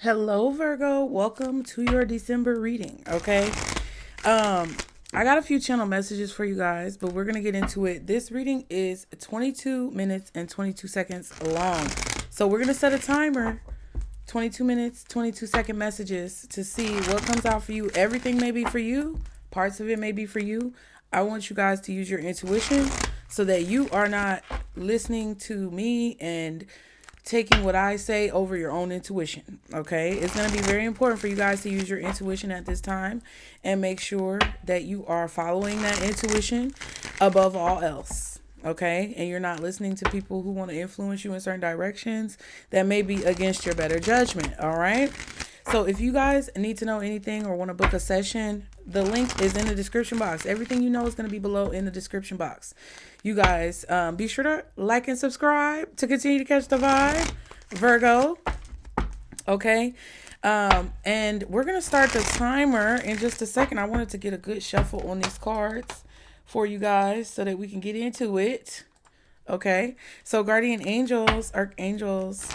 Hello, Virgo. Welcome to your December reading. Okay. I got a few channel messages for you guys, but we're going to get into it. This reading is 22 minutes and 22 seconds long. So we're going to set a timer, 22 minutes, 22-second messages to see what comes out for you. Everything may be for you. Parts of it may be for you. I want you guys to use your intuition so that you are not listening to me and taking what I say over your own intuition. Okay, it's going to be very important for you guys to use your intuition at this time and make sure that you are following that intuition above all else. Okay, and you're not listening to people who want to influence you in certain directions that may be against your better judgment. All right, so if you guys need to know anything or want to book a session, the link is in the description box. Everything you know is going to be below in the description box. You guys, be sure to like and subscribe to continue to catch the vibe, Virgo. Okay. And we're going to start the timer in just a second. I wanted to get a good shuffle on these cards for you guys so that we can get into it. Okay. So guardian angels, archangels,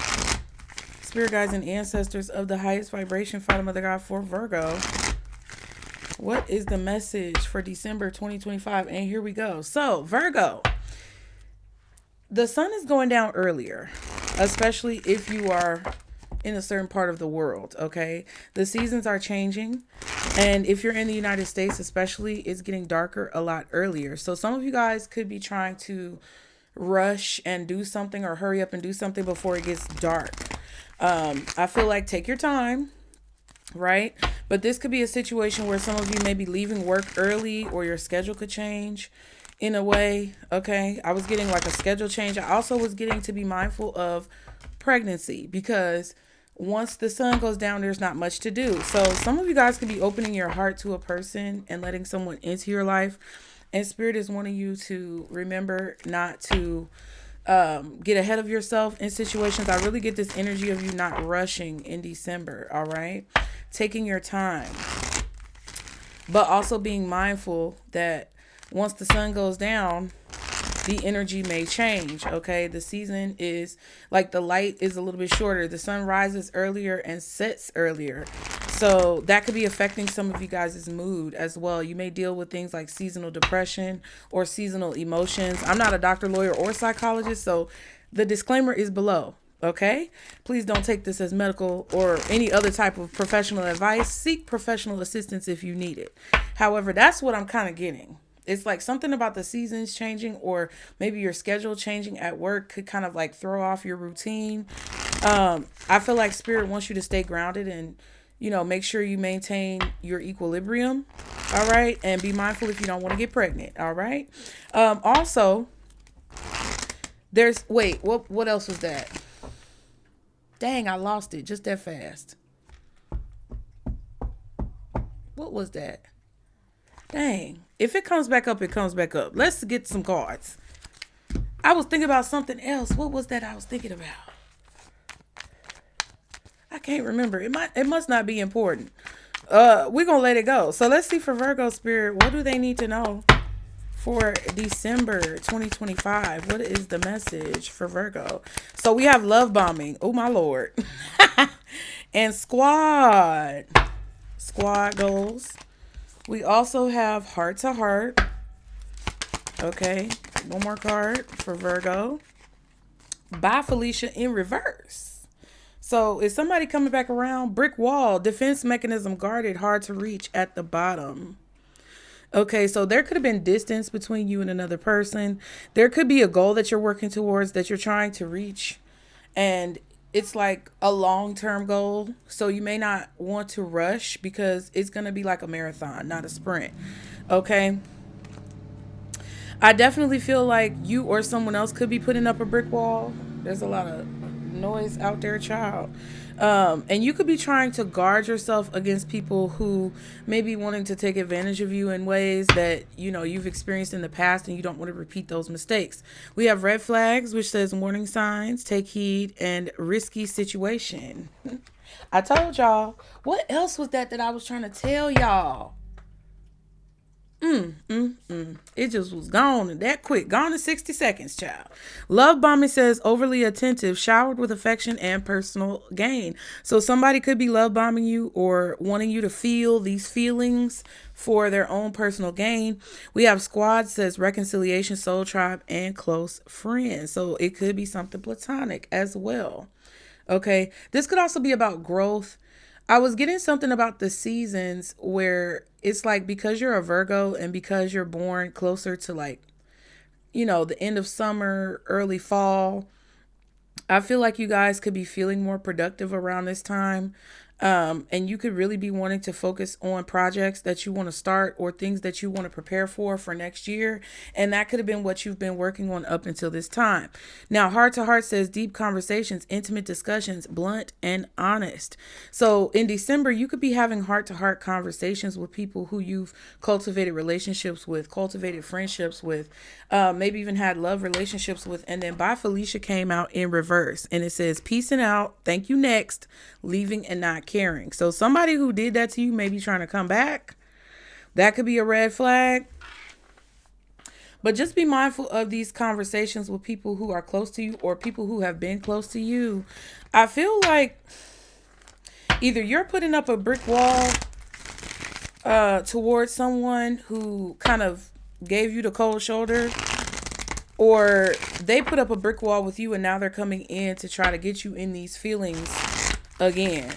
spirit guides, and ancestors of the highest vibration, Father, Mother, God, for Virgo. What is the message for December 2025? And here we go. So, Virgo, the sun is going down earlier, especially if you are in a certain part of the world, okay? The seasons are changing, and if you're in the United States especially, it's getting darker a lot earlier. So some of you guys could be trying to rush and do something or hurry up and do something before it gets dark. I feel like take your time, right? But this could be a situation where some of you may be leaving work early or your schedule could change in a way. Okay. I was getting like a schedule change. I also was getting to be mindful of pregnancy because once the sun goes down, there's not much to do. So some of you guys could be opening your heart to a person and letting someone into your life. And Spirit is wanting you to remember not to get ahead of yourself in situations. I really get this energy of you not rushing in December. All right. Taking your time, but also being mindful that once the sun goes down, the energy may change. Okay. The season is like the light is a little bit shorter. The sun rises earlier and sets earlier. So that could be affecting some of you guys' mood as well. You may deal with things like seasonal depression or seasonal emotions. I'm not a doctor, lawyer, or psychologist, so the disclaimer is below. Okay, please don't take this as medical or any other type of professional advice. Seek professional assistance if you need it. However, that's what I'm kind of getting. It's like something about the seasons changing or maybe your schedule changing at work could kind of like throw off your routine. I feel like Spirit wants you to stay grounded and, you know, make sure you maintain your equilibrium. All right. And be mindful if you don't want to get pregnant. All right. Also, what else was that? Dang, I lost it just that fast. What was that? Dang. If it comes back up, it comes back up. Let's get some cards. I was thinking about something else. What was that I was thinking about? I can't remember. It must not be important. We're going to let it go. So let's see for Virgo Spirit. What do they need to know for December 2025? What is the message for Virgo? So we have love bombing. Oh my Lord. And squad goals. We also have heart to heart. Okay. One more card for Virgo. Bye Felicia in reverse. So is somebody coming back around? Brick wall, defense mechanism guarded, hard to reach at the bottom. Okay, so there could have been distance between you and another person. There could be a goal that you're working towards that you're trying to reach. And it's like a long-term goal. So you may not want to rush because it's going to be like a marathon, not a sprint. Okay. I definitely feel like you or someone else could be putting up a brick wall. There's a lot of noise out there, child. And you could be trying to guard yourself against people who may be wanting to take advantage of you in ways that, you know, you've experienced in the past and you don't want to repeat those mistakes. We have red flags, which says warning signs, take heed, and risky situation. I told y'all. What else was that I was trying to tell y'all? It just was gone that quick. Gone in 60 seconds, child. Love bombing says overly attentive, showered with affection and personal gain. So somebody could be love bombing you or wanting you to feel these feelings for their own personal gain. We have squad says reconciliation, soul tribe, and close friends. So it could be something platonic as well. Okay. This could also be about growth. I was getting something about the seasons where it's like because you're a Virgo and because you're born closer to like, the end of summer, early fall, I feel like you guys could be feeling more productive around this time. And you could really be wanting to focus on projects that you want to start or things that you want to prepare for next year. And that could have been what you've been working on up until this time. Now, heart to heart says deep conversations, intimate discussions, blunt and honest. So in December, you could be having heart to heart conversations with people who you've cultivated relationships with, cultivated friendships with, maybe even had love relationships with. And then By Felicia came out in reverse and it says, peacing out. Thank you. Next. Leaving and not caring. So somebody who did that to you may be trying to come back. That could be a red flag. But just be mindful of these conversations with people who are close to you or people who have been close to you. I feel like either you're putting up a brick wall towards someone who kind of gave you the cold shoulder, or they put up a brick wall with you and now they're coming in to try to get you in these feelings again.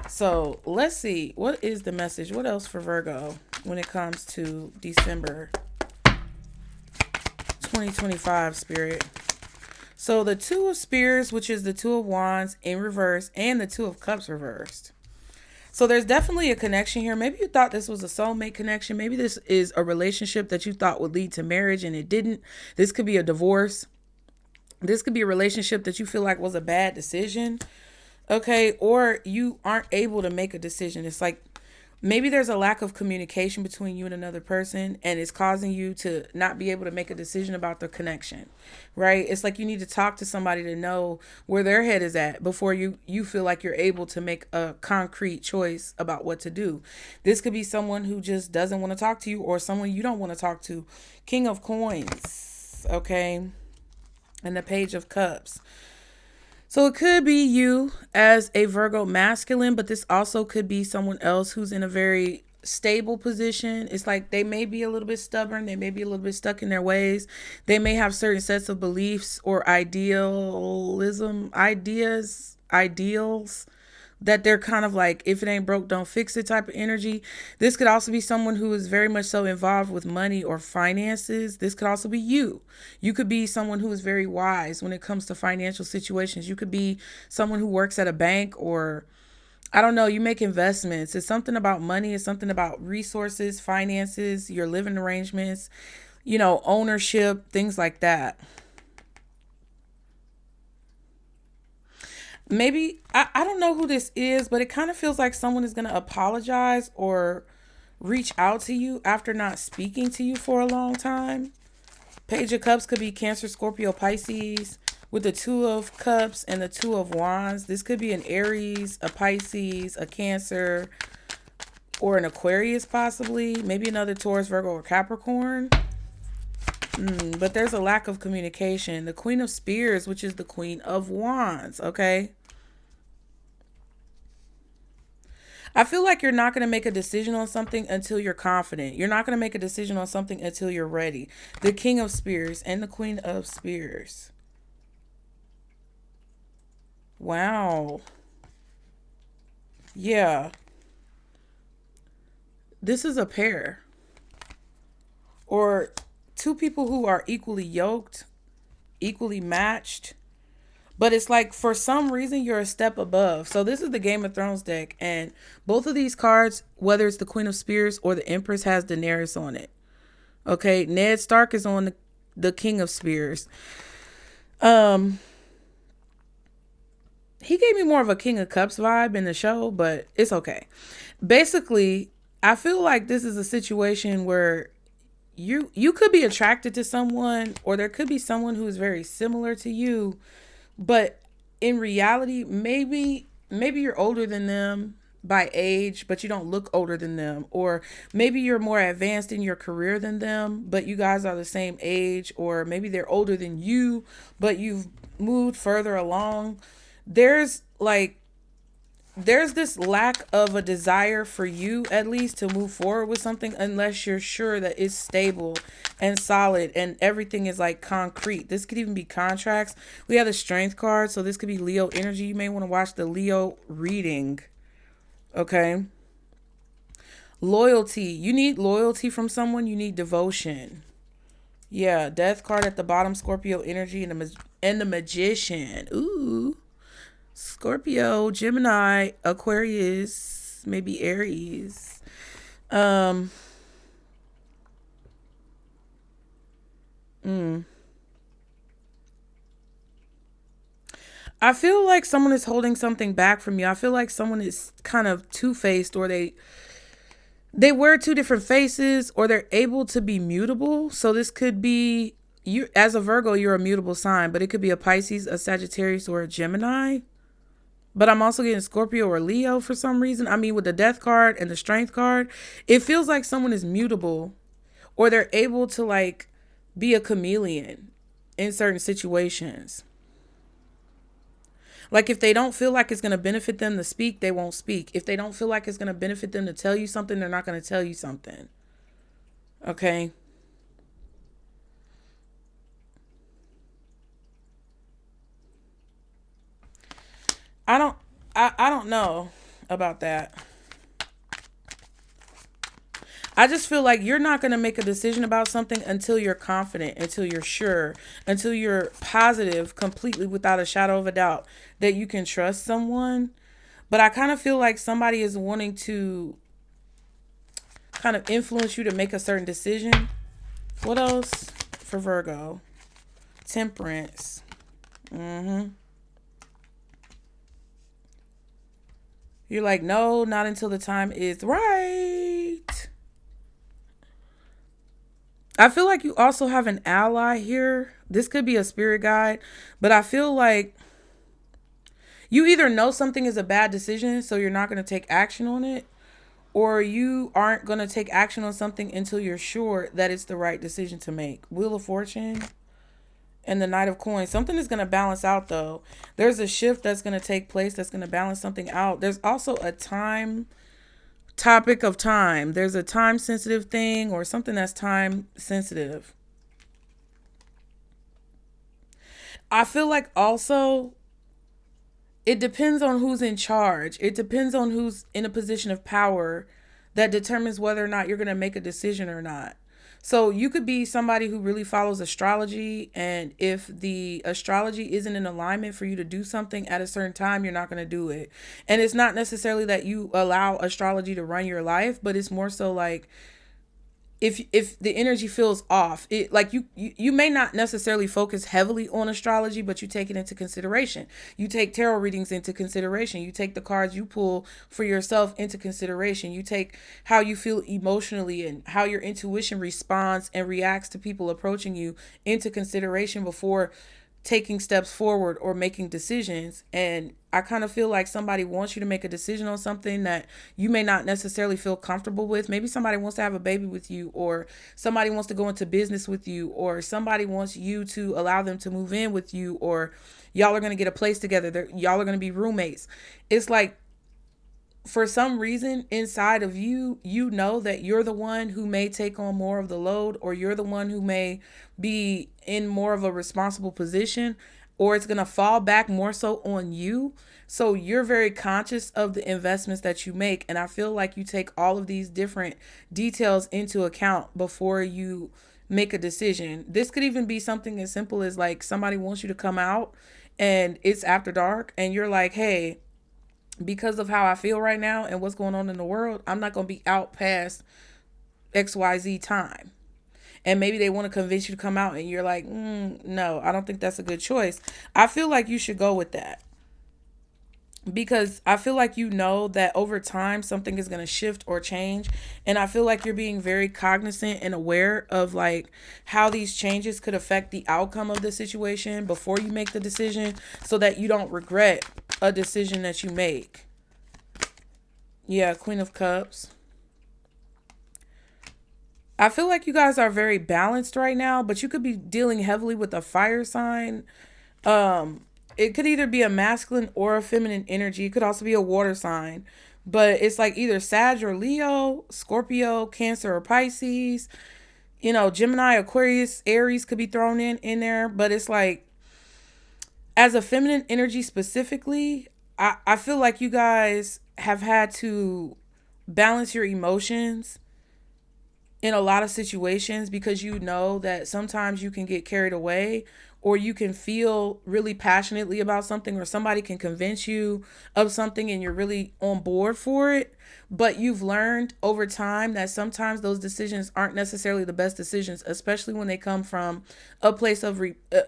So let's see. What is the message? What else for Virgo when it comes to December 2025, Spirit? So the Two of Spears, which is the Two of Wands in reverse, and the Two of Cups reversed. So there's definitely a connection here. Maybe you thought this was a soulmate connection. Maybe this is a relationship that you thought would lead to marriage and it didn't. This could be a divorce. This could be a relationship that you feel like was a bad decision. Okay, or you aren't able to make a decision. It's like maybe there's a lack of communication between you and another person and it's causing you to not be able to make a decision about the connection, right? It's like you need to talk to somebody to know where their head is at before you feel like you're able to make a concrete choice about what to do. This could be someone who just doesn't want to talk to you or someone you don't want to talk to. King of Coins, okay? And the Page of Cups. So it could be you as a Virgo masculine, but this also could be someone else who's in a very stable position. It's like they may be a little bit stubborn. They may be a little bit stuck in their ways. They may have certain sets of beliefs or ideals that they're kind of like, if it ain't broke, don't fix it type of energy. This could also be someone who is very much so involved with money or finances. This could also be you. You could be someone who is very wise when it comes to financial situations. You could be someone who works at a bank or, I don't know, you make investments. It's something about money. It's something about resources, finances, your living arrangements, ownership, things like that. Maybe, I don't know who this is, but it kind of feels like someone is going to apologize or reach out to you after not speaking to you for a long time. Page of Cups could be Cancer, Scorpio, Pisces with the Two of Cups and the Two of Wands. This could be an Aries, a Pisces, a Cancer, or an Aquarius possibly. Maybe another Taurus, Virgo, or Capricorn. But there's a lack of communication. The Queen of Spears, which is the Queen of Wands, okay? I feel like you're not going to make a decision on something until you're confident. You're not going to make a decision on something until you're ready. The King of Spears and the Queen of Spears. Wow. Yeah. This is a pair. Or two people who are equally yoked, equally matched. But it's like for some reason you're a step above. So this is the Game of Thrones deck. And both of these cards, whether it's the Queen of Spears or the Empress, has Daenerys on it. Okay. Ned Stark is on the King of Spears. He gave me more of a King of Cups vibe in the show, but it's okay. Basically, I feel like this is a situation where you could be attracted to someone, or there could be someone who is very similar to you, but in reality, maybe you're older than them. by age, but you don't look older than them. Or maybe you're more advanced in your career than them, but you guys are the same age. Or maybe they're older than you, but you've moved further along. There's this lack of a desire for you, at least, to move forward with something unless you're sure that it's stable and solid and everything is like concrete. This could even be contracts. We have the Strength card, so this could be Leo energy. You may want to watch the Leo reading. Okay. Loyalty. You need loyalty from someone. You need devotion. Yeah, Death card at the bottom, Scorpio energy, and the Magician. Ooh. Scorpio, Gemini, Aquarius, maybe Aries. I feel like someone is holding something back from you. I feel like someone is kind of two-faced, or they wear two different faces, or they're able to be mutable. So this could be you as a Virgo, you're a mutable sign, but it could be a Pisces, a Sagittarius, or a Gemini. But I'm also getting Scorpio or Leo for some reason. I mean, with the Death card and the Strength card, it feels like someone is mutable, or they're able to like be a chameleon in certain situations. Like if they don't feel like it's going to benefit them to speak, they won't speak. If they don't feel like it's going to benefit them to tell you something, they're not going to tell you something. Okay. I don't know about that. I just feel like you're not going to make a decision about something until you're confident, until you're sure, until you're positive completely without a shadow of a doubt that you can trust someone. But I kind of feel like somebody is wanting to kind of influence you to make a certain decision. What else for Virgo? Temperance. You're like, no, not until the time is right. I feel like you also have an ally here. This could be a spirit guide, but I feel like you either know something is a bad decision, so you're not going to take action on it, or you aren't going to take action on something until you're sure that it's the right decision to make. Wheel of Fortune and the Knight of Coins. Something is going to balance out, though. There's a shift that's going to take place that's going to balance something out. There's also a topic of time. There's a time sensitive thing or something that's time sensitive. I feel like also it depends on who's in charge. It depends on who's in a position of power that determines whether or not you're going to make a decision or not. So you could be somebody who really follows astrology, and if the astrology isn't in alignment for you to do something at a certain time, you're not going to do it. And it's not necessarily that you allow astrology to run your life, but it's more so like if the energy feels off, it like you may not necessarily focus heavily on astrology, but you take it into consideration. You take tarot readings into consideration. You take the cards you pull for yourself into consideration. You take how you feel emotionally and how your intuition responds and reacts to people approaching you into consideration before taking steps forward or making decisions. And I kind of feel like somebody wants you to make a decision on something that you may not necessarily feel comfortable with. Maybe somebody wants to have a baby with you, or somebody wants to go into business with you, or somebody wants you to allow them to move in with you, or y'all are going to get a place together. Y'all are going to be roommates. It's like, for some reason inside of you, you know that you're the one who may take on more of the load, or you're the one who may be in more of a responsible position, or it's going to fall back more so on you. So you're very conscious of the investments that you make. And I feel like you take all of these different details into account before you make a decision. This could even be something as simple as like somebody wants you to come out and it's after dark and you're like, hey, because of how I feel right now and what's going on in the world, I'm not going to be out past XYZ time. And maybe they want to convince you to come out and you're like, no, I don't think that's a good choice. I feel like you should go with that, because I feel like you know that over time something is going to shift or change. And I feel like you're being very cognizant and aware of like how these changes could affect the outcome of the situation before you make the decision, so that you don't regret a decision that you make. Yeah, Queen of Cups. I feel like you guys are very balanced right now, but you could be dealing heavily with a fire sign. Um, it could either be a masculine or a feminine energy. It could also be a water sign. But it's like either Sag or Leo, Scorpio, Cancer or Pisces. Gemini, Aquarius, Aries could be thrown in there. But it's like, as a feminine energy specifically, I feel like you guys have had to balance your emotions in a lot of situations, because you know that sometimes you can get carried away, or you can feel really passionately about something, or somebody can convince you of something and you're really on board for it. But you've learned over time that sometimes those decisions aren't necessarily the best decisions, especially when they come from a place of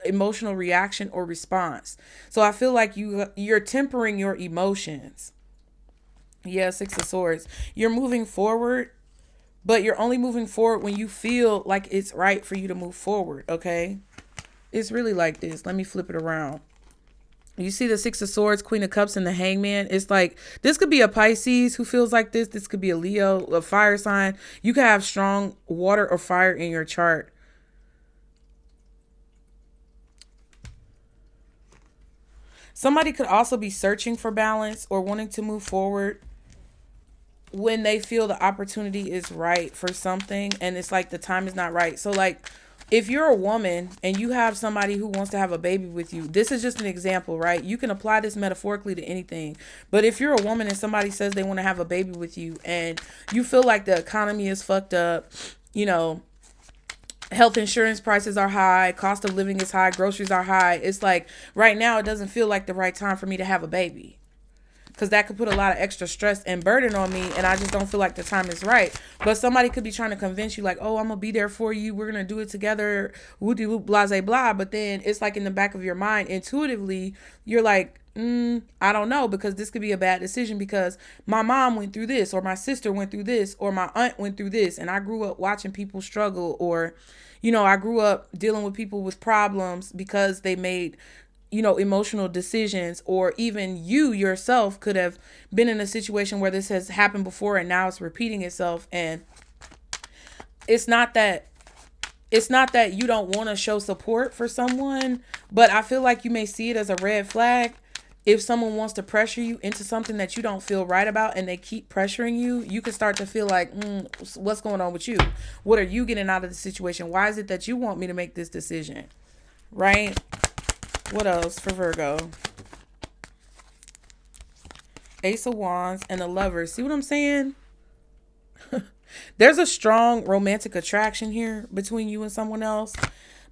emotional reaction or response. So I feel like you're tempering your emotions. Yeah, Six of Swords. You're moving forward, but you're only moving forward when you feel like it's right for you to move forward, okay? It's really like this. Let me flip it around. You see the Six of Swords, Queen of Cups, and the Hangman. It's like, this could be a Pisces who feels like this. This could be a Leo, a fire sign. You could have strong water or fire in your chart. Somebody could also be searching for balance or wanting to move forward when they feel the opportunity is right for something, and it's like the time is not right. So like, if you're a woman and you have somebody who wants to have a baby with you, this is just an example, right? You can apply this metaphorically to anything. But if you're a woman and somebody says they want to have a baby with you, and you feel like the economy is fucked up, health insurance prices are high, cost of living is high, groceries are high. It's like, right now it doesn't feel like the right time for me to have a baby, because that could put a lot of extra stress and burden on me, and I just don't feel like the time is right. But somebody could be trying to convince you like, oh, I'm gonna be there for you, we're gonna do it together, whoop whoop, blase blah. But then it's like, in the back of your mind, intuitively, you're like, I don't know, because this could be a bad decision, because my mom went through this, or my sister went through this, or my aunt went through this, and I grew up watching people struggle, or I grew up dealing with people with problems because they made emotional decisions, or even you yourself could have been in a situation where this has happened before and now it's repeating itself. And it's not that you don't want to show support for someone, but I feel like you may see it as a red flag. If someone wants to pressure you into something that you don't feel right about, and they keep pressuring you, you can start to feel like, what's going on with you? What are you getting out of the situation? Why is it that you want me to make this decision? Right? What else for Virgo? Ace of Wands and the Lovers. See what I'm saying? There's a strong romantic attraction here between you and someone else.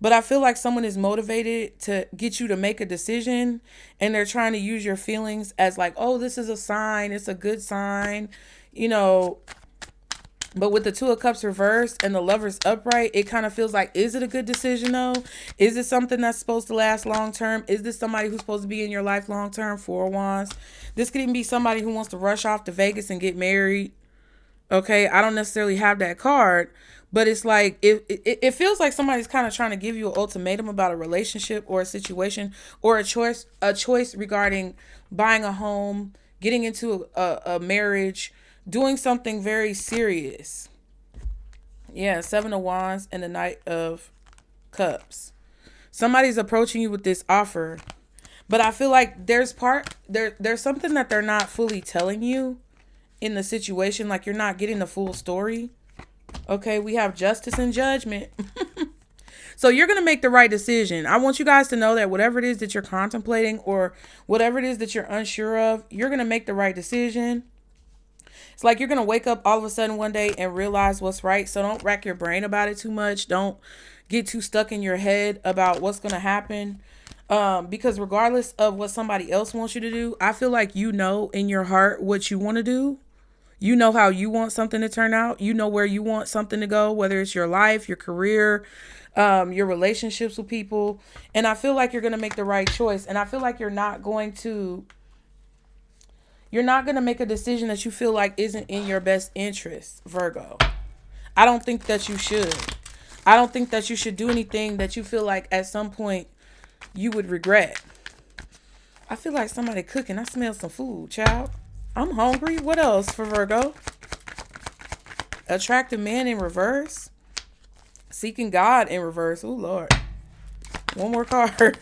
But I feel like someone is motivated to get you to make a decision, and they're trying to use your feelings as like, oh, this is a sign. It's a good sign. But with the Two of Cups reversed and the Lovers upright, it kind of feels like, is it a good decision though? Is it something that's supposed to last long term? Is this somebody who's supposed to be in your life long term? Four of Wands. This could even be somebody who wants to rush off to Vegas and get married. Okay, I don't necessarily have that card, but it's like, it feels like somebody's kind of trying to give you an ultimatum about a relationship or a situation, or a choice regarding buying a home, getting into a marriage, doing something very serious. Yeah, Seven of Wands and the Knight of Cups. Somebody's approaching you with this offer, but I feel like there's something that they're not fully telling you in the situation. Like, you're not getting the full story. Okay, we have Justice and Judgment. So you're going to make the right decision. I want you guys to know that whatever it is that you're contemplating, or whatever it is that you're unsure of, you're going to make the right decision. It's like you're going to wake up all of a sudden one day and realize what's right. So don't rack your brain about it too much. Don't get too stuck in your head about what's going to happen. Because regardless of what somebody else wants you to do, I feel like in your heart what you want to do. You know how you want something to turn out. You know where you want something to go, whether it's your life, your career, your relationships with people. And I feel like you're going to make the right choice. And I feel like you're not going to make a decision that you feel like isn't in your best interest, Virgo. I don't think that you should. I don't think that you should do anything that you feel like at some point you would regret. I feel like somebody cooking. I smell some food, child. I'm hungry. What else for Virgo? Attractive man in reverse. Seeking God in reverse. Oh, Lord. One more card.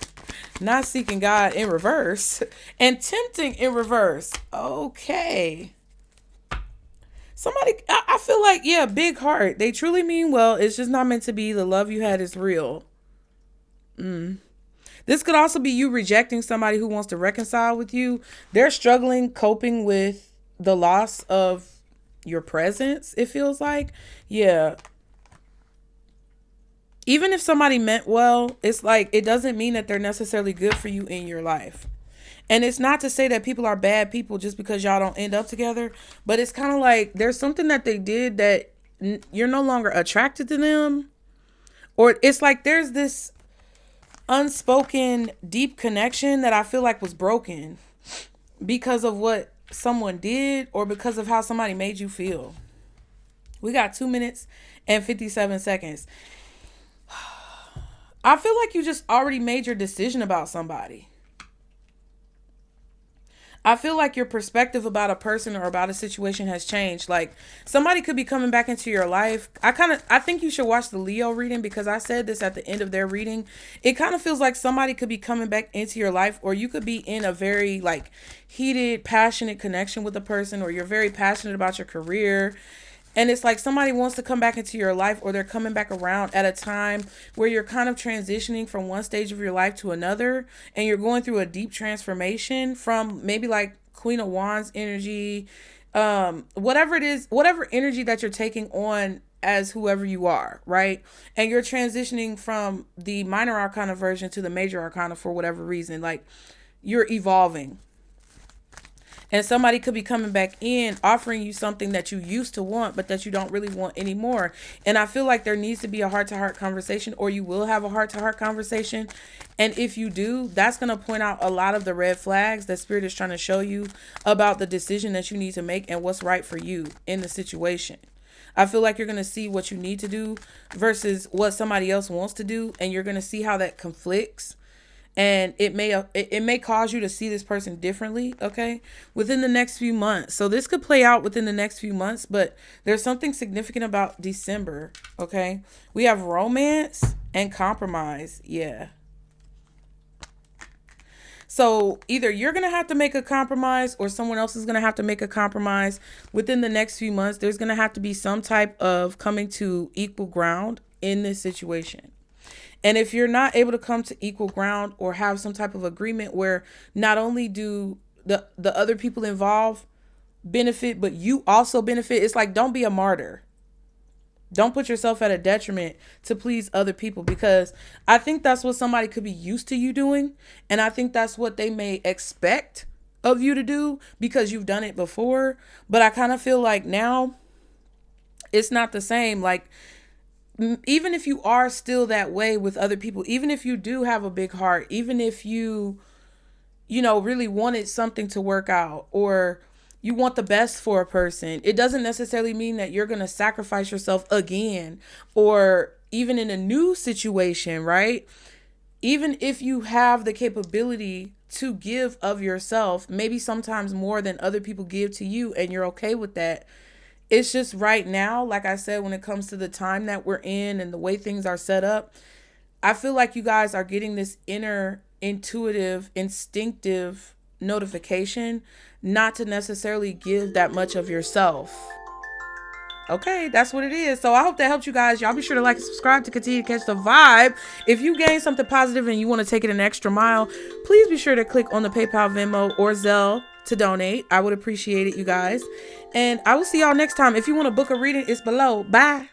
Not seeking God in reverse. And tempting in reverse. Okay. Somebody, I feel like, yeah, big heart. They truly mean well. It's just not meant to be. The love you had is real. This could also be you rejecting somebody who wants to reconcile with you. They're struggling, coping with the loss of your presence, it feels like. Yeah. Even if somebody meant well, it's like, it doesn't mean that they're necessarily good for you in your life. And it's not to say that people are bad people just because y'all don't end up together, but it's kind of like there's something that they did that you're no longer attracted to them. Or it's like there's this unspoken deep connection that I feel like was broken because of what someone did or because of how somebody made you feel. We got 2 minutes and 57 seconds. I feel like you just already made your decision about somebody. I feel like your perspective about a person or about a situation has changed. Like somebody could be coming back into your life. I think you should watch the Leo reading because I said this at the end of their reading. It kind of feels like somebody could be coming back into your life, or you could be in a very like heated, passionate connection with a person, or you're very passionate about your career. And it's like somebody wants to come back into your life, or they're coming back around at a time where you're kind of transitioning from one stage of your life to another. And you're going through a deep transformation from maybe like Queen of Wands energy, whatever it is, whatever energy that you're taking on as whoever you are, right? And you're transitioning from the minor arcana version to the major arcana for whatever reason. Like you're evolving. And somebody could be coming back in offering you something that you used to want, but that you don't really want anymore. And I feel like there needs to be a heart-to-heart conversation, or you will have a heart-to-heart conversation. And if you do, that's going to point out a lot of the red flags that Spirit is trying to show you about the decision that you need to make and what's right for you in the situation. I feel like you're going to see what you need to do versus what somebody else wants to do. And you're going to see how that conflicts. And it may cause you to see this person differently, okay, within the next few months. So this could play out within the next few months, but there's something significant about December, okay? We have romance and compromise, yeah. So either you're going to have to make a compromise or someone else is going to have to make a compromise within the next few months. There's going to have to be some type of coming to equal ground in this situation. And if you're not able to come to equal ground or have some type of agreement where not only do the other people involved benefit, but you also benefit, it's like, don't be a martyr. Don't put yourself at a detriment to please other people, because I think that's what somebody could be used to you doing. And I think that's what they may expect of you to do because you've done it before. But I kind of feel like now it's not the same. Like, even if you are still that way with other people, even if you do have a big heart, even if you really wanted something to work out, or you want the best for a person, it doesn't necessarily mean that you're going to sacrifice yourself again, or even in a new situation, right? Even if you have the capability to give of yourself, maybe sometimes more than other people give to you, and you're okay with that. It's just right now, like I said, when it comes to the time that we're in and the way things are set up, I feel like you guys are getting this inner, intuitive, instinctive notification not to necessarily give that much of yourself. Okay, that's what it is. So I hope that helped you guys. Y'all be sure to like and subscribe to continue to catch the vibe. If you gain something positive and you want to take it an extra mile, please be sure to click on the PayPal, Venmo, or Zelle to donate. I would appreciate it, you guys. And I will see y'all next time. If you want to book a reading, it's below. Bye.